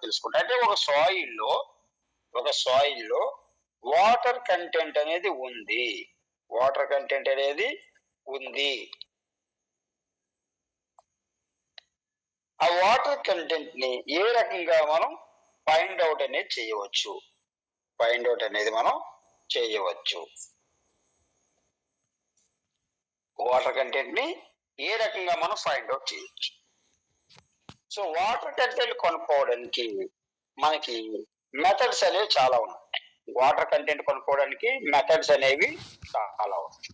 తెలుసుకుంటాం. అంటే ఒక సాయిల్లో వాటర్ కంటెంట్ అనేది ఉంది. వాటర్ కంటెంట్ అనేది ఉంది. ఆ వాటర్ కంటెంట్ ని ఏ రకంగా మనం ఫైండ్ అవుట్ అనేది చేయవచ్చు. వాటర్ కంటెంట్ ని ఏ రకంగా మనం ఫైండ్ అవుట్ చేయొచ్చు. సో వాటర్ కంటెంట్ కొనుక్కోవడానికి మనకి మెథడ్స్ అనేవి చాలా ఉన్నాయి. వాటర్ కంటెంట్ కొనుక్కోవడానికి మెథడ్స్ అనేవి చాలా ఉన్నాయి.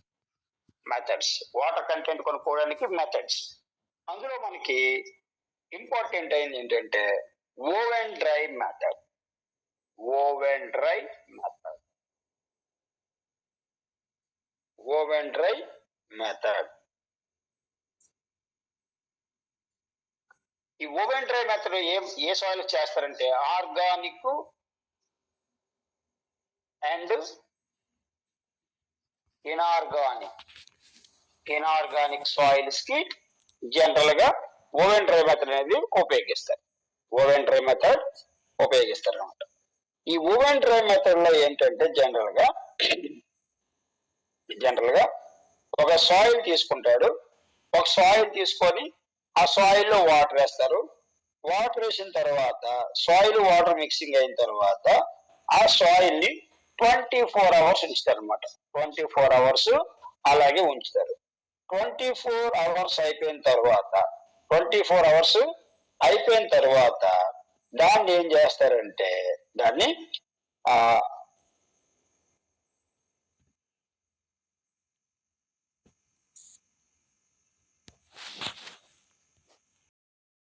వాటర్ కంటెంట్ కొనుక్కోవడానికి మెథడ్స్. అందులో మనకి ఇంపార్టెంట్ అయింది ఏంటంటే ఓవెన్ డ్రై మెథడ్. ఈ ఓవెన్ డ్రై మెథడ్ ఏ సాయిల్ చేస్తారంటే ఆర్గానిక్ అండ్ ఇనార్గానిక్ సాయిల్స్ కి జనరల్ గా ఓవెన్ డ్రై మెథడ్ అనేది ఉపయోగిస్తారు అన్నమాట. ఈ ఓవెన్ డ్రై మెథడ్ లో ఏంటంటే జనరల్ గా ఒక సాయిల్ తీసుకుంటాడు. ఒక సాయిల్ తీసుకొని ఆ సాయిల్ లో వాటర్ వేస్తారు. వాటర్ వేసిన తర్వాత సాయిల్ వాటర్ మిక్సింగ్ అయిన తర్వాత ఆ సాయిల్ ని 24 hours ఉంచుతారు అనమాట. 24 hours అలాగే ఉంచుతారు. 24 hours అయిపోయిన తర్వాత దాన్ని ఏం చేస్తారంటే దాన్ని